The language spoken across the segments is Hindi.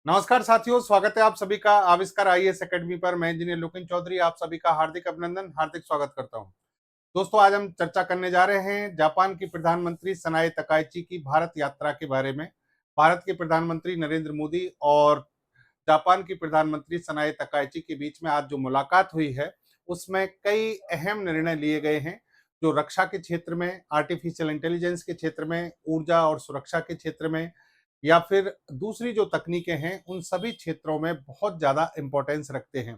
नमस्कार साथियों, स्वागत है आप सभी का आविष्कार आईएएस एकेडमी पर। मैं इंजीनियर लुकिन चौधरी आप सभी का हार्दिक अभिनंदन, हार्दिक स्वागत करता हूं। दोस्तों, आज हम चर्चा करने जा रहे हैं जापान की प्रधानमंत्री सनाए तकाइची की भारत यात्रा के बारे में। भारत के प्रधानमंत्री नरेंद्र मोदी और जापान की प्रधानमंत्री सनाए तकाइची के बीच में आज जो मुलाकात हुई है, उसमें कई अहम निर्णय लिए गए हैं, जो रक्षा के क्षेत्र में, आर्टिफिशियल इंटेलिजेंस के क्षेत्र में, ऊर्जा और सुरक्षा के क्षेत्र में, या फिर दूसरी जो तकनीकें हैं, उन सभी क्षेत्रों में बहुत ज़्यादा इम्पोर्टेंस रखते हैं।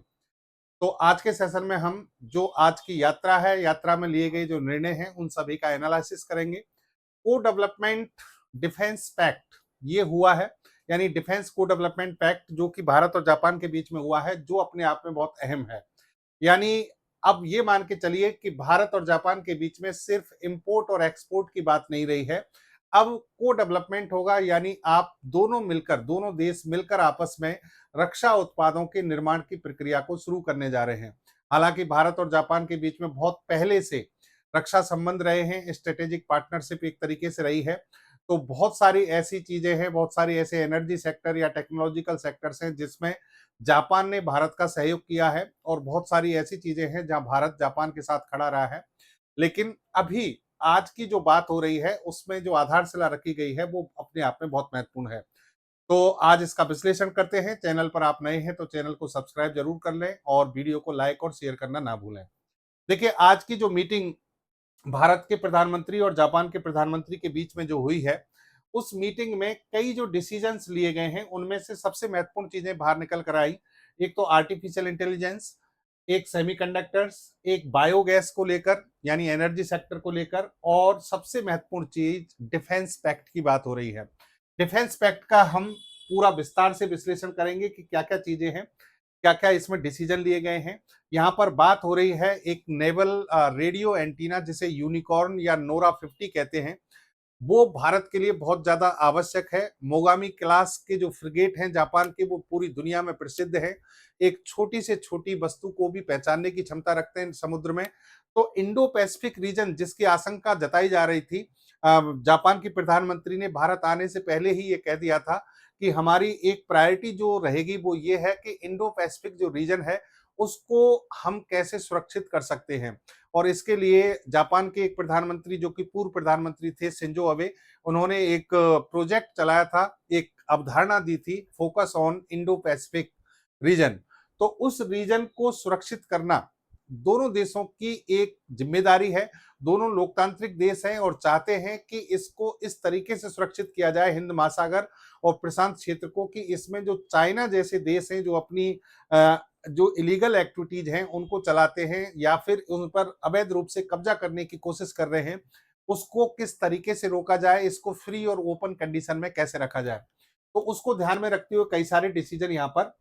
तो आज के सेशन में हम जो आज की यात्रा है, यात्रा में लिए गए जो निर्णय हैं, उन सभी का एनालिसिस करेंगे। को डेवलपमेंट डिफेंस पैक्ट ये हुआ है, यानी डिफेंस को डेवलपमेंट पैक्ट जो कि भारत और जापान के बीच में हुआ है, जो अपने आप में बहुत अहम है। यानी अब ये मान के चलिए कि भारत और जापान के बीच में सिर्फ इंपोर्ट और एक्सपोर्ट की बात नहीं रही है। अब को डेवलपमेंट होगा, यानी आप दोनों मिलकर, दोनों देश मिलकर आपस में रक्षा उत्पादों के निर्माण की प्रक्रिया को शुरू करने जा रहे हैं। हालांकि भारत और जापान के बीच में बहुत पहले से रक्षा संबंध रहे हैं, स्ट्रेटेजिक पार्टनरशिप एक तरीके से रही है। तो बहुत सारी ऐसी चीजें हैं, बहुत सारी ऐसे एनर्जी सेक्टर या टेक्नोलॉजिकल सेक्टर्स हैं जिसमें जापान ने भारत का सहयोग किया है, और बहुत सारी ऐसी चीजें हैं जहां भारत जापान के साथ खड़ा रहा है। लेकिन अभी आज की जो बात हो रही है, उसमें जो आधारशिला रखी गई है, वो अपने आप में बहुत महत्वपूर्ण है। तो आज इसका विश्लेषण करते हैं। चैनल पर आप नए हैं तो चैनल को सब्सक्राइब जरूर कर लें और वीडियो को लाइक और शेयर करना ना भूलें। देखिए, आज की जो मीटिंग भारत के प्रधानमंत्री और जापान के प्रधानमंत्री के बीच में जो हुई है, उस मीटिंग में कई जो डिसीजंस लिए गए हैं, उनमें से सबसे महत्वपूर्ण चीजें बाहर निकल कर आई। एक तो आर्टिफिशियल इंटेलिजेंस, एक सेमीकंडक्टर्स, एक बायोगैस को लेकर यानी एनर्जी सेक्टर को लेकर, और सबसे महत्वपूर्ण चीज डिफेंस पैक्ट की बात हो रही है। डिफेंस पैक्ट का हम पूरा विस्तार से विश्लेषण करेंगे कि क्या क्या चीजें हैं, क्या क्या इसमें डिसीजन लिए गए हैं। यहाँ पर बात हो रही है एक नेवल रेडियो एंटीना, जिसे यूनिकॉर्न या नोरा 50 कहते हैं, वो भारत के लिए बहुत ज्यादा आवश्यक है। मोगामी क्लास के जो फ्रिगेट हैं जापान के, वो पूरी दुनिया में प्रसिद्ध है। एक छोटी से छोटी वस्तु को भी पहचानने की क्षमता रखते हैं समुद्र में। तो इंडो पैसिफिक रीजन जिसकी आशंका जताई जा रही थी, जापान की प्रधानमंत्री ने भारत आने से पहले ही ये कह दिया था कि हमारी एक प्रायोरिटी जो रहेगी वो ये है कि इंडो पैसिफिक जो रीजन है, उसको हम कैसे सुरक्षित कर सकते हैं। और इसके लिए जापान के एक प्रधानमंत्री जो कि पूर्व प्रधानमंत्री थे, शिंजो अबे, उन्होंने एक प्रोजेक्ट चलाया था, एक अवधारणा दी थी, focus on Indo Pacific region. तो उस रीजन को सुरक्षित करना दोनों देशों की एक जिम्मेदारी है। दोनों लोकतांत्रिक देश हैं और चाहते हैं कि इसको इस तरीके से सुरक्षित किया जाए, हिंद महासागर और प्रशांत क्षेत्र को, कि इसमें जो चाइना जैसे देश हैं जो अपनी जो इलीगल एक्टिविटीज हैं उनको चलाते हैं या फिर उन पर अवैध रूप से कब्जा करने की कोशिश कर रहे हैं, उसको किस तरीके से रोका जाए, इसको फ्री और ओपन कंडीशन में कैसे रखा जाए। तो उसको ध्यान में रखते हुए कई सारे डिसीजन यहाँ पर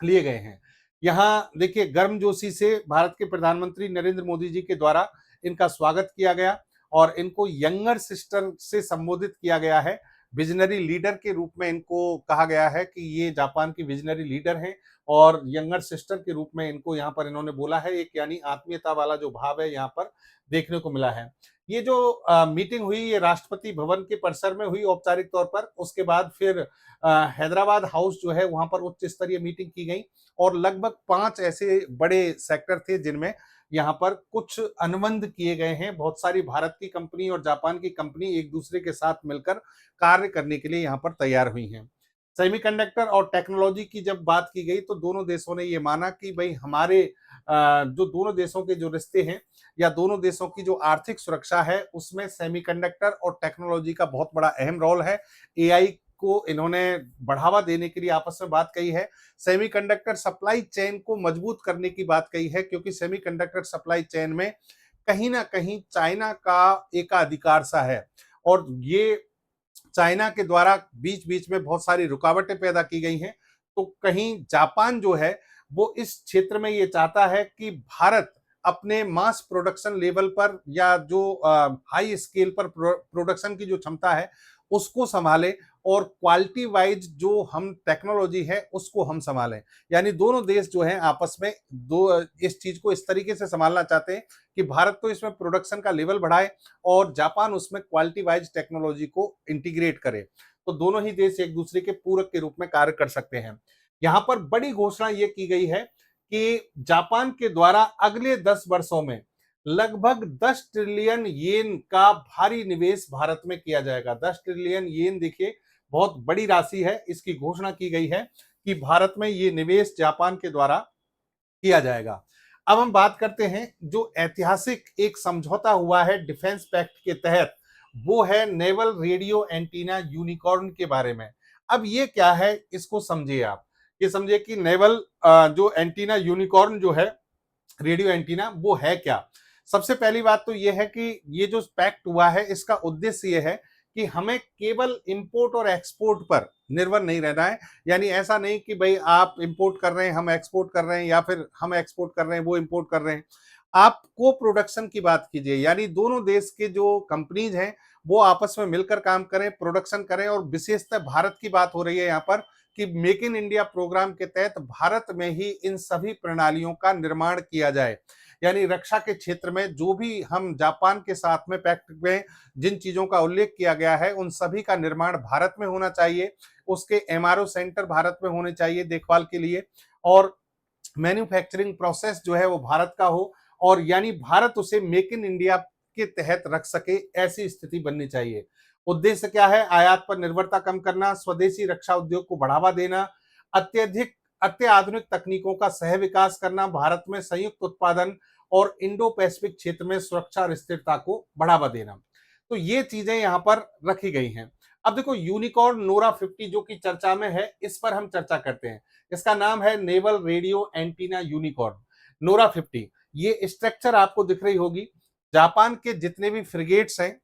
लिए गए हैं। यहाँ देखिए, गर्मजोशी से भारत के प्रधानमंत्री नरेंद्र मोदी जी के द्वारा इनका स्वागत किया गया और इनको यंगर सिस्टर से संबोधित किया गया है। विजनरी लीडर के रूप में इनको कहा गया है कि ये जापान की विजनरी लीडर हैं, और यंगर सिस्टर के रूप में इनको यहाँ पर इन्होंने बोला है। एक यानी आत्मीयता वाला जो भाव है यहाँ पर देखने को मिला है। ये जो मीटिंग हुई, ये राष्ट्रपति भवन के परिसर में हुई औपचारिक तौर पर। उसके बाद फिर हैदराबाद हाउस जो है, वहां पर उच्च स्तरीय मीटिंग की गई, और लगभग 5 ऐसे बड़े सेक्टर थे जिनमें यहाँ पर कुछ अनुबंध किए गए हैं। बहुत सारी भारत की कंपनी और जापान की कंपनी एक दूसरे के साथ मिलकर कार्य करने के लिए यहाँ पर तैयार हुई हैं। सेमीकंडक्टर और टेक्नोलॉजी की जब बात की गई, तो दोनों देशों ने ये माना कि भाई हमारे जो दोनों देशों के जो रिश्ते हैं या दोनों देशों की जो आर्थिक सुरक्षा है, उसमें सेमीकंडक्टर और टेक्नोलॉजी का बहुत बड़ा अहम रोल है। एआई को इन्होंने बढ़ावा देने के लिए आपस में बात कही है। सेमीकंडक्टर सप्लाई चेन को मजबूत करने की बात कही है, क्योंकि सेमीकंडक्टर सप्लाई चेन में कहीं ना कहीं चाइना का एकाधिकार सा है, और ये चाइना के द्वारा बीच बीच में बहुत सारी रुकावटें पैदा की गई हैं। तो कहीं जापान जो है, वो इस क्षेत्र में ये चाहता है कि भारत अपने मास प्रोडक्शन लेवल पर या जो हाई स्केल पर प्रोडक्शन की जो क्षमता है उसको संभाले, और क्वालिटी वाइज जो हम टेक्नोलॉजी है उसको हम संभालें। यानी दोनों देश जो हैं आपस में दो इस चीज को इस तरीके से संभालना चाहते हैं कि भारत तो इसमें प्रोडक्शन का लेवल बढ़ाए और जापान उसमें क्वालिटी वाइज टेक्नोलॉजी को इंटीग्रेट करे। तो दोनों ही देश एक दूसरे के पूरक के रूप में कार्य कर सकते हैं। यहाँ पर बड़ी घोषणा ये की गई है कि जापान के द्वारा अगले 10 वर्षों में लगभग 10 ट्रिलियन येन का भारी निवेश भारत में किया जाएगा। 10 ट्रिलियन येन देखिए बहुत बड़ी राशि है। इसकी घोषणा की गई है कि भारत में ये निवेश जापान के द्वारा किया जाएगा। अब हम बात करते हैं जो ऐतिहासिक एक समझौता हुआ है डिफेंस पैक्ट के तहत, वो है नेवल रेडियो एंटीना यूनिकॉर्न के बारे में। अब ये क्या है, इसको समझिए आप। ये समझिए कि नेवल जो एंटीना यूनिकॉर्न जो है रेडियो एंटीना, वो है क्या। सबसे पहली बात तो ये है कि ये जो पैक्ट हुआ है इसका उद्देश्य ये है कि हमें केवल इंपोर्ट और एक्सपोर्ट पर निर्भर नहीं रहना है। यानी ऐसा नहीं कि भाई आप इंपोर्ट कर रहे हैं हम एक्सपोर्ट कर रहे हैं, या फिर हम एक्सपोर्ट कर रहे हैं वो इंपोर्ट कर रहे हैं। आप को प्रोडक्शन की बात कीजिए, यानी दोनों देश के जो कंपनीज हैं वो आपस में मिलकर काम करें, प्रोडक्शन करें। और विशेषतः भारत की बात हो रही है यहाँ पर कि मेक इन इंडिया प्रोग्राम के तहत भारत में ही इन सभी प्रणालियों का निर्माण किया जाए। यानी रक्षा के क्षेत्र में जो भी हम जापान के साथ में पैक्ट में जिन चीजों का उल्लेख किया गया है उन सभी का निर्माण भारत में होना चाहिए। उसके एमआरओ सेंटर भारत में होने चाहिए देखभाल के लिए, और मैन्युफैक्चरिंग प्रोसेस जो है वो भारत का हो, और यानी भारत उसे मेक इन इंडिया के तहत रख सके, ऐसी स्थिति बननी चाहिए। उद्देश्य क्या है? आयात पर निर्भरता कम करना, स्वदेशी रक्षा उद्योग को बढ़ावा देना, अत्यधिक अत्याधुनिक तकनीकों का सह विकास करना, भारत में संयुक्त उत्पादन और इंडो पैसिफिक क्षेत्र में सुरक्षा और स्थिरता को बढ़ावा देना। तो ये चीजें यहाँ पर रखी गई हैं। अब देखो यूनिकॉर्न नोरा 50 जो कि चर्चा में है, इस पर हम चर्चा करते हैं। इसका नाम है naval radio antenna unicorn Nora 50। ये स्ट्रक्चर आपको दिख रही होगी। जापान के जितने भी फ्रिगेट्स हैं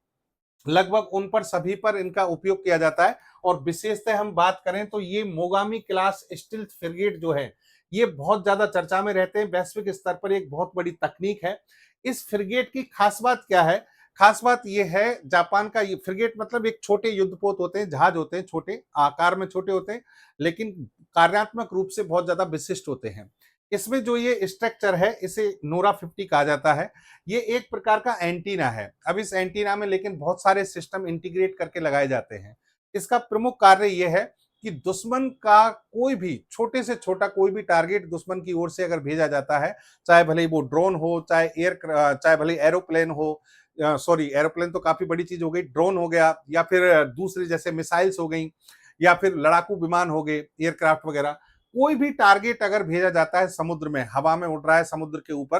लगभग उन पर सभी पर इनका उपयोग किया जाता है। और विशेषतः हम बात करें तो ये मोगामी क्लास स्टील्थ फ्रिगेट जो है ये बहुत ज्यादा चर्चा में रहते हैं। वैश्विक स्तर पर एक बहुत बड़ी तकनीक है। इस फ्रिगेट की खास बात क्या है? खास बात यह है, जापान का ये फ्रिगेट मतलब एक छोटे युद्धपोत होते हैं, जहाज होते हैं, छोटे आकार में छोटे होते हैं, लेकिन कार्यात्मक रूप से बहुत ज्यादा विशिष्ट होते हैं। इसमें जो ये स्ट्रक्चर है इसे नोरा 50 कहा जाता है। ये एक प्रकार का एंटीना है। अब इस एंटीना में लेकिन बहुत सारे सिस्टम इंटीग्रेट करके लगाए जाते हैं। इसका प्रमुख कार्य यह है कि दुश्मन का कोई भी छोटे से छोटा कोई भी टारगेट दुश्मन की ओर से अगर भेजा जाता है, चाहे भले ही वो ड्रोन हो, चाहे भले एरोप्लेन हो, सॉरी एरोप्लेन तो काफी बड़ी चीज हो गई, ड्रोन हो गया, या फिर दूसरी जैसे मिसाइल्स हो गई, या फिर लड़ाकू विमान हो गए, एयरक्राफ्ट वगैरह, कोई भी टारगेट अगर भेजा जाता है समुद्र में, हवा में उड़ रहा है समुद्र के ऊपर,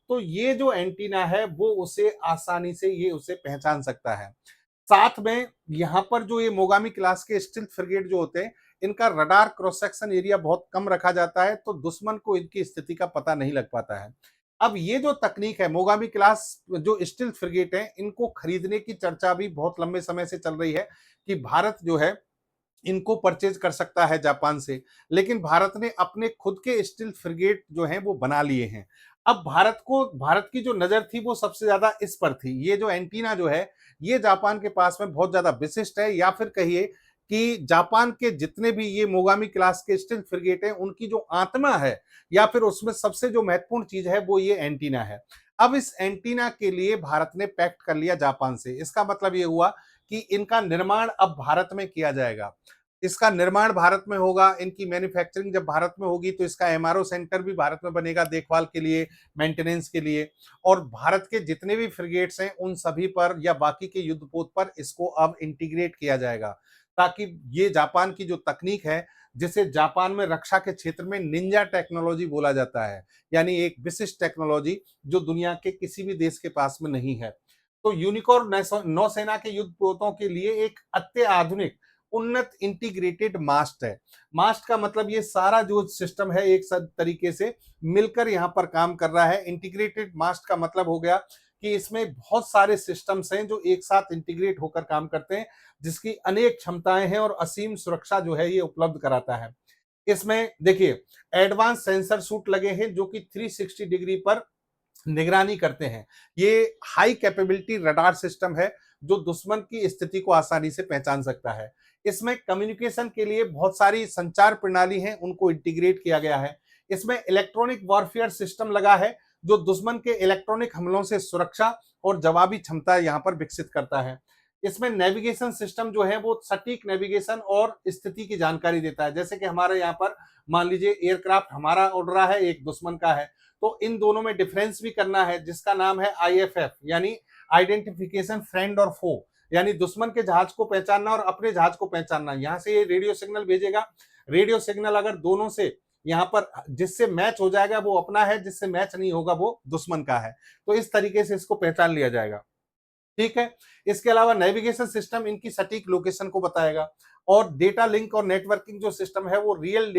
तो ये जो एंटीना है वो उसे आसानी से ये उसे पहचान सकता है। साथ में यहाँ पर जो ये मोगामी क्लास के स्टील्थ फ्रिगेट जो होते हैं इनका रडार क्रॉस सेक्शन एरिया बहुत कम रखा जाता है, तो दुश्मन को इनकी स्थिति का पता नहीं लग पाता है। अब ये जो तकनीक है, मोगामी क्लास जो स्टील्थ फ्रिगेट है, इनको खरीदने की चर्चा भी बहुत लंबे समय से चल रही है कि भारत जो है इनको परचेज कर सकता है जापान से। लेकिन भारत ने अपने खुद के स्टील्थ फ्रिगेट जो हैं वो बना लिए हैं। अब भारत की जो नजर थी वो सबसे ज्यादा इस पर थी। ये जो एंटीना जो है ये जापान के पास में बहुत ज्यादा विशिष्ट है, या फिर कहिए कि जापान के जितने भी ये मोगामी क्लास के स्टील्थ फ्रिगेट हैं उनकी जो आत्मा है, या फिर उसमें सबसे जो महत्वपूर्ण चीज है वो ये एंटीना है। अब इस एंटीना के लिए भारत ने पैक्ट कर लिया जापान से। इसका मतलब ये हुआ कि इनका निर्माण अब भारत में किया जाएगा। इसका निर्माण भारत में होगा, इनकी मैन्युफैक्चरिंग जब भारत में होगी तो इसका एमआरओ सेंटर भी भारत में बनेगा देखभाल के लिए, मेंटेनेंस के लिए। और भारत के जितने भी फ्रिगेट्स हैं उन सभी पर या बाकी के युद्धपोत पर इसको अब इंटीग्रेट किया जाएगा, ताकि ये जापान की जो तकनीक है, जिसे जापान में रक्षा के क्षेत्र में निंजा टेक्नोलॉजी बोला जाता है, यानी एक विशिष्ट टेक्नोलॉजी जो दुनिया के किसी भी देश के पास में नहीं है। तो यूनिकॉर्न नौसेना के युद्धपोतों के लिए एक अत्याधुनिक उन्नत इंटीग्रेटेड मास्ट है। मास्ट का मतलब ये सारा जो सिस्टम है एक तरीके से मिलकर यहाँ पर काम कर रहा है। इंटीग्रेटेड मास्ट का मतलब हो गया कि इसमें बहुत सारे सिस्टम्स हैं जो एक साथ इंटीग्रेट होकर काम करते हैं, जिसकी अनेक क्षमताएं हैं और असीम सुरक्षा जो है ये उपलब्ध कराता है। इसमें देखिए एडवांस सेंसर सूट लगे हैं जो कि 360 डिग्री पर निगरानी करते हैं। ये हाई कैपेबिलिटी रडार सिस्टम है जो दुश्मन की स्थिति को आसानी से पहचान सकता है। इसमें कम्युनिकेशन के लिए बहुत सारी संचार प्रणाली हैं, उनको इंटीग्रेट किया गया है। इसमें इलेक्ट्रॉनिक वॉरफेयर सिस्टम लगा है जो दुश्मन के इलेक्ट्रॉनिक हमलों से सुरक्षा और जवाबी क्षमता यहाँ पर विकसित करता है। इसमें नेविगेशन सिस्टम जो है वो सटीक नेविगेशन और स्थिति की जानकारी देता है। जैसे कि हमारे यहाँ पर मान लीजिए एयरक्राफ्ट हमारा उड़ रहा है, एक दुश्मन का है, तो इन दोनों में डिफरेंस भी करना है, जिसका नाम है IFF, यानी आइडेंटिफिकेशन फ्रेंड और फो, यानी दुश्मन के जहाज को पहचानना और अपने जहाज को पहचानना। यहाँ से ये रेडियो सिग्नल भेजेगा, रेडियो सिग्नल अगर दोनों से यहाँ पर जिससे मैच हो जाएगा वो अपना है, जिससे मैच नहीं होगा वो दुश्मन का है। तो इस तरीके से इसको पहचान लिया जाएगा। ठीक है। इसके अलावा नेविगेशन सिस्टम इनकी सटीक लोकेशन को बताएगा, और डेटा लिंक और नेटवर्किंग जो सिस्टम है वो रियल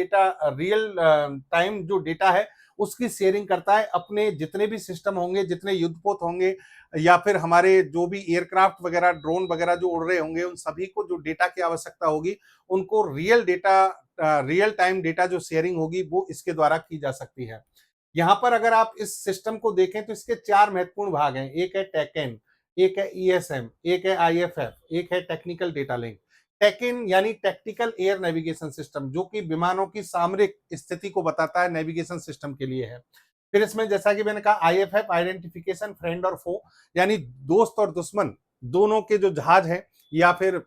टाइम जो डेटा है उसकी शेयरिंग करता है। अपने जितने भी सिस्टम होंगे, जितने युद्धपोत होंगे, या फिर हमारे जो भी एयरक्राफ्ट वगैरह, ड्रोन वगैरह जो उड़ रहे होंगे, उन सभी को जो डेटा की आवश्यकता होगी उनको रियल टाइम डेटा जो शेयरिंग होगी वो इसके द्वारा की जा सकती है। यहाँ पर अगर आप इस सिस्टम को देखें तो इसके 4 महत्वपूर्ण भाग हैं। एक है टेकन, एक है ESM, एक है IFF, एक है टेक्निकल डेटा लिंक। टेकन यानी टेक्टिकल एयर नेविगेशन सिस्टम, जो कि विमानों की सामरिक स्थिति को बताता है, नेविगेशन सिस्टम के लिए है। फिर इसमें जैसा कि मैंने कहा IFF, आइडेंटिफिकेशन फ्रेंड और फो, यानी दोस्त और दुश्मन दोनों के जो जहाज हैं या फिर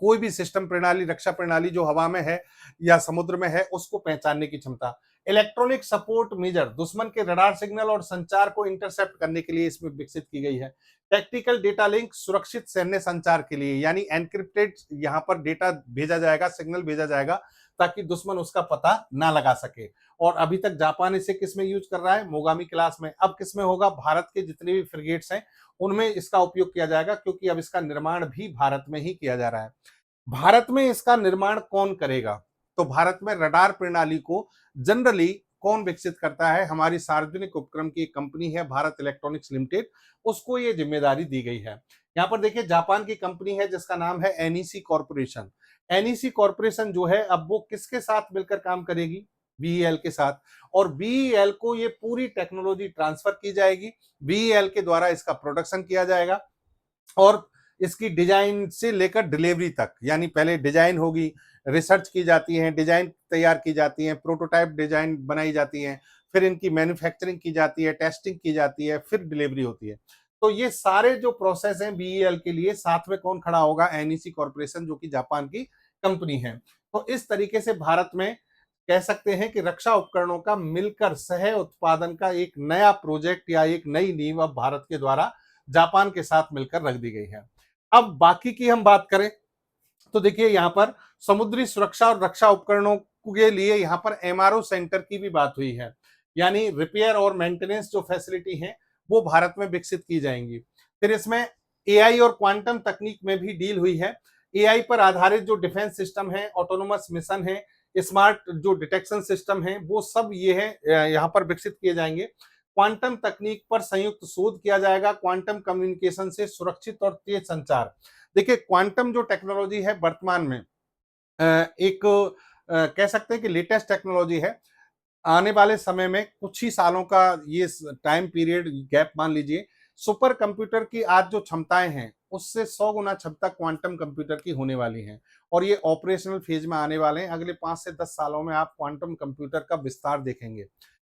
कोई भी सिस्टम प्रणाली, रक्षा प्रणाली जो हवा में है या समुद्र में है, उसको पहचानने की क्षमता। इलेक्ट्रॉनिक सपोर्ट मेजर, दुश्मन के रडार सिग्नल और संचार को इंटरसेप्ट करने के लिए इसमें विकसित की गई है। टेक्टिकल डेटा लिंक, सुरक्षित सैन्य संचार के लिए, यानी एनक्रिप्टेड यहाँ पर डेटा भेजा जाएगा, सिग्नल भेजा जाएगा ताकि दुश्मन उसका पता ना लगा सके। और अभी तक जापान इसे किसमें यूज कर रहा है? मोगामी क्लास में। अब किसमें होगा? भारत के जितने भी फ्रिगेट्स हैं उनमें इसका उपयोग किया जाएगा, क्योंकि अब इसका निर्माण भी भारत में ही किया जा रहा है। भारत में इसका निर्माण कौन करेगा? तो भारत में रडार प्रणाली को जनरली कौन विकसित करता है? हमारी सार्वजनिक उपक्रम की एक कंपनी है भारत इलेक्ट्रॉनिक्स लिमिटेड, उसको ये जिम्मेदारी दी गई है। यहाँ पर देखिए जापान की कंपनी है जिसका नाम है NEC कॉर्पोरेशन। NEC कॉर्पोरेशन जो है अब वो किसके साथ मिलकर काम करेगी? BEL के साथ। और BEL को ये पूरी टेक्नोलॉजी ट्रांसफर की जाएगी, BEL के द्वारा इसका प्रोडक्शन किया जाएगा, और इसकी डिजाइन से लेकर डिलीवरी तक, यानी पहले डिजाइन होगी, रिसर्च की जाती है, डिजाइन तैयार की जाती है, प्रोटोटाइप डिजाइन बनाई जाती है, फिर इनकी मैन्युफैक्चरिंग की जाती है, टेस्टिंग की जाती है, फिर डिलीवरी होती है। तो ये सारे जो प्रोसेस हैं BEL के लिए, साथ में कौन खड़ा होगा? NEC कॉर्पोरेशन, जो कि जापान की कंपनी है। तो इस तरीके से भारत में कह सकते हैं कि रक्षा उपकरणों का मिलकर सह उत्पादन का एक नया प्रोजेक्ट या एक नई नींव अब भारत के द्वारा जापान के साथ मिलकर रख दी गई है। अब बाकी की हम बात करें तो देखिए यहाँ पर समुद्री सुरक्षा और रक्षा उपकरणों के लिए यहाँ पर MRO सेंटर की भी बात हुई है, यानी रिपेयर और मेंटेनेंस जो फैसिलिटी है वो भारत में विकसित की जाएंगी। फिर इसमें AI और क्वांटम तकनीक में भी डील हुई है। AI पर आधारित जो डिफेंस सिस्टम है, ऑटोनोमस मिशन है, स्मार्ट जो डिटेक्शन सिस्टम है, वो सब ये है यहाँ पर विकसित किए जाएंगे। क्वांटम तकनीक पर संयुक्त शोध किया जाएगा, क्वांटम कम्युनिकेशन से सुरक्षित और तेज संचार। देखिए क्वांटम जो टेक्नोलॉजी है वर्तमान में एक कह सकते हैं कि लेटेस्ट टेक्नोलॉजी है। आने वाले समय में कुछ ही सालों का ये टाइम पीरियड गैप मान लीजिए, सुपर कंप्यूटर की आज जो क्षमताएं हैं उससे 100 गुना क्षमता क्वांटम कंप्यूटर की होने वाली हैं, और ये ऑपरेशनल फेज में आने वाले हैं। अगले 5 से 10 सालों में आप क्वांटम कंप्यूटर का विस्तार देखेंगे।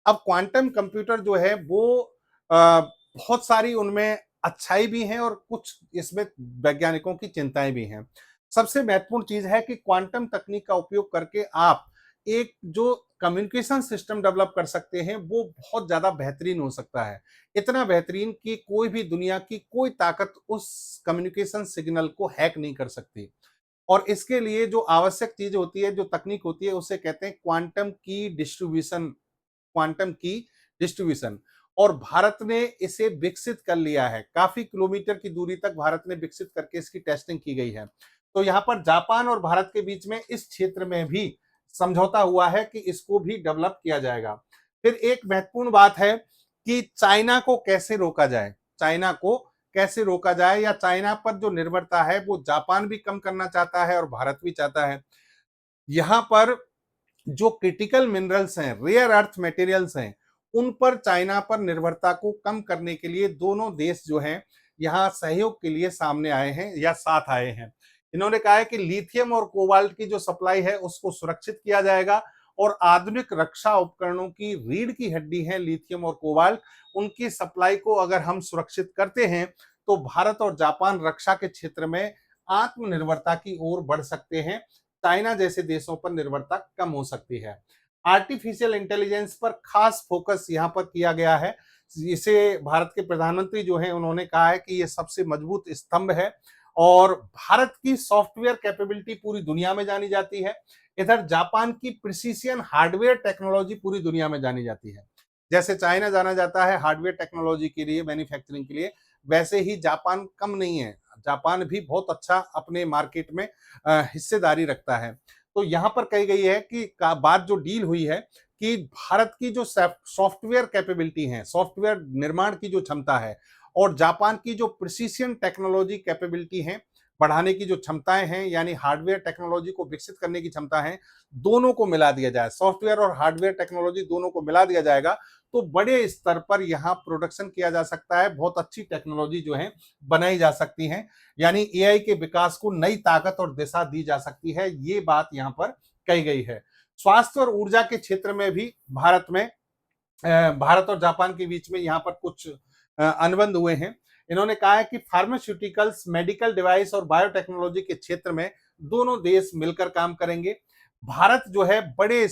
अब क्वांटम कंप्यूटर जो है वो बहुत सारी उनमें अच्छाई भी हैं और कुछ इसमें वैज्ञानिकों की चिंताएं भी हैं। सबसे महत्वपूर्ण चीज है कि क्वांटम तकनीक का उपयोग करके आप एक जो कम्युनिकेशन सिस्टम डेवलप कर सकते हैं वो बहुत ज्यादा बेहतरीन हो सकता है। इतना बेहतरीन कि कोई भी दुनिया की कोई ताकत उस कम्युनिकेशन सिग्नल को हैक नहीं कर सकती। और इसके लिए जो आवश्यक चीज होती है, जो तकनीक होती है, उसे कहते हैं क्वांटम की डिस्ट्रीब्यूशन। और भारत ने इसे विकसित कर लिया है, काफी किलोमीटर की दूरी तक भारत ने विकसित करके इसकी टेस्टिंग की गई है। तो यहाँ पर जापान और भारत के बीच में इस क्षेत्र में भी समझौता हुआ है कि इसको भी डेवलप किया जाएगा। फिर एक महत्वपूर्ण बात है कि चाइना को कैसे रोका जाए, चाइना को कैसे रोका जाए, या चाइना पर जो निर्भरता है वो जापान भी कम करना चाहता है और भारत भी चाहता है। यहाँ पर जो क्रिटिकल मिनरल्स हैं, रेयर अर्थ मटेरियल्स हैं, उन पर चाइना पर निर्भरता को कम करने के लिए दोनों देश जो हैं यहाँ सहयोग के लिए सामने आए हैं या साथ आए हैं। इन्होंने कहा है कि लिथियम और कोबाल्ट की जो सप्लाई है उसको सुरक्षित किया जाएगा, और आधुनिक रक्षा उपकरणों की रीढ़ की हड्डी है लिथियम और कोबाल्ट, उनकी सप्लाई को अगर हम सुरक्षित करते हैं तो भारत और जापान रक्षा के क्षेत्र में आत्मनिर्भरता की ओर बढ़ सकते हैं। चाइना जैसे देशों पर निर्भरता कम हो सकती है। आर्टिफिशियल इंटेलिजेंस पर खास फोकस यहाँ पर किया गया है। इसे भारत के प्रधानमंत्री जो हैं उन्होंने कहा है कि ये सबसे मजबूत स्तंभ है और भारत की सॉफ्टवेयर कैपेबिलिटी पूरी दुनिया में जानी जाती है। इधर जापान की प्रिसीजन हार्डवेयर टेक्नोलॉजी पूरी दुनिया में जानी जाती है। जैसे चाइना जाना जाता है हार्डवेयर टेक्नोलॉजी के लिए, मैन्युफैक्चरिंग के लिए, वैसे ही जापान कम नहीं है। जापान भी बहुत अच्छा अपने मार्केट में हिस्सेदारी रखता है। तो यहाँ पर कही गई है कि बात जो डील हुई है कि भारत की जो सॉफ्टवेयर कैपेबिलिटी है, सॉफ्टवेयर निर्माण की जो क्षमता है और जापान की जो प्रिसीजन टेक्नोलॉजी कैपेबिलिटी है, बढ़ाने की जो क्षमताएं हैं, यानी हार्डवेयर टेक्नोलॉजी को विकसित करने की क्षमता है, दोनों को मिला दिया जाए, सॉफ्टवेयर और हार्डवेयर टेक्नोलॉजी दोनों को मिला दिया जाएगा तो बड़े स्तर पर यहाँ प्रोडक्शन किया जा सकता है। बहुत अच्छी टेक्नोलॉजी जो है बनाई जा सकती है, यानी एआई के विकास को नई ताकत और दिशा दी जा सकती है। ये बात यहाँ पर कही गई है। स्वास्थ्य और ऊर्जा के क्षेत्र में भी भारत और जापान के बीच में यहाँ पर कुछ अनुबंध हुए हैं। इन्होंने कहा है कि फार्मास्यूटिकल्स, मेडिकल डिवाइस और बायोटेक्नोलॉजी के क्षेत्र में दोनों देश मिलकर काम करेंगे। भारत जो है बड़े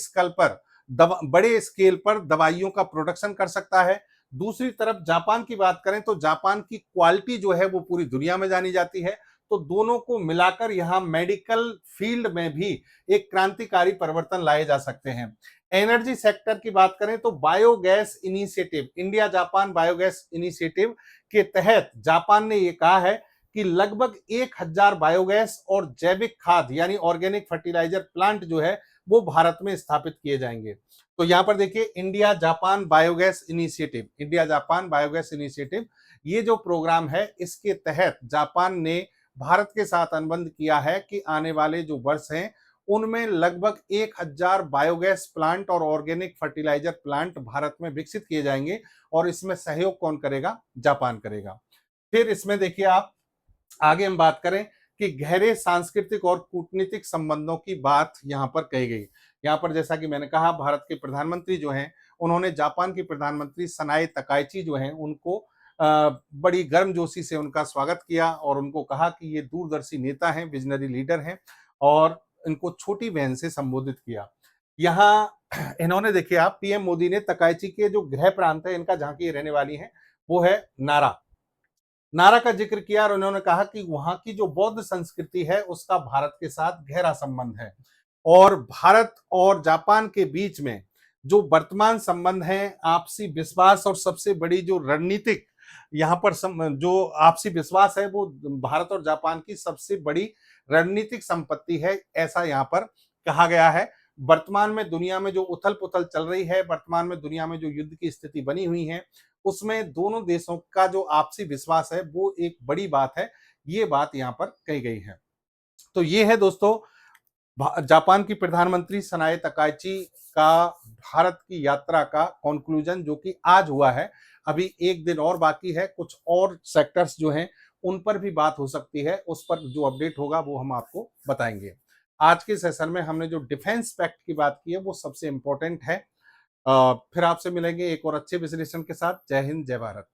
स्केल पर दवाइयों का प्रोडक्शन कर सकता है। दूसरी तरफ जापान की बात करें तो जापान की क्वालिटी जो है वो पूरी दुनिया में जानी जाती है। तो दोनों को मिलाकर यहाँ मेडिकल फील्ड में भी एक क्रांतिकारी परिवर्तन लाए जा सकते हैं। एनर्जी सेक्टर की बात करें तो biogas initiative, India Japan biogas initiative के तहत जापान ने ये कहा है कि लगभग 1000 बायोगैस और जैविक खाद यानी ऑर्गेनिक फर्टिलाइजर प्लांट जो है वो भारत में स्थापित किए जाएंगे। तो यहाँ पर देखिए इंडिया जापान बायोगैस इनिशिएटिव, ये जो प्रोग्राम है इसके तहत जापान ने भारत के साथ अनुबंध किया है कि आने वाले जो वर्ष हैं उनमें लगभग 1000 बायोगैस प्लांट और ऑर्गेनिक फर्टिलाइजर प्लांट भारत में विकसित किए जाएंगे और इसमें सहयोग कौन करेगा? जापान करेगा। फिर इसमें देखिए आप आगे हम बात करें कि गहरे सांस्कृतिक और कूटनीतिक संबंधों की बात यहाँ पर कही गई। यहाँ पर जैसा कि मैंने कहा भारत के प्रधानमंत्री जो हैं उन्होंने जापान की प्रधानमंत्री सनाए तकाइची जो हैं उनको बड़ी गर्मजोशी से उनका स्वागत किया और उनको कहा कि ये दूरदर्शी नेता हैं, विजनरी लीडर हैं और इनको छोटी बहन से संबोधित किया। यहाँ इन्होंने देखिए आप पीएम मोदी ने तकाइची के जो गृह प्रांत है इनका जहाँ की रहने वाली हैं वो है नारा का जिक्र किया और उन्होंने कहा कि वहां की जो बौद्ध संस्कृति है उसका भारत के साथ गहरा संबंध है और भारत और जापान के बीच में जो वर्तमान संबंध है, आपसी विश्वास और सबसे बड़ी जो रणनीतिक यहाँ पर जो आपसी विश्वास है वो भारत और जापान की सबसे बड़ी रणनीतिक संपत्ति है, ऐसा यहाँ पर कहा गया है। वर्तमान में दुनिया में जो उथल पुथल चल रही है, वर्तमान में दुनिया में जो युद्ध की स्थिति बनी हुई है, उसमें दोनों देशों का जो आपसी विश्वास है वो एक बड़ी बात है। ये बात यहाँ पर कही गई है। तो ये है दोस्तों जापान की प्रधानमंत्री सनाए तकाइची का भारत की यात्रा का कंक्लूजन जो कि आज हुआ है। अभी एक दिन और बाकी है, कुछ और सेक्टर्स जो हैं उन पर भी बात हो सकती है, उस पर जो अपडेट होगा वो हम आपको बताएंगे। आज के सेशन में हमने जो डिफेंस पैक्ट की बात की है वो सबसे इंपॉर्टेंट है। फिर आपसे मिलेंगे एक और अच्छे विश्लेषण के साथ। जय हिंद, जय भारत।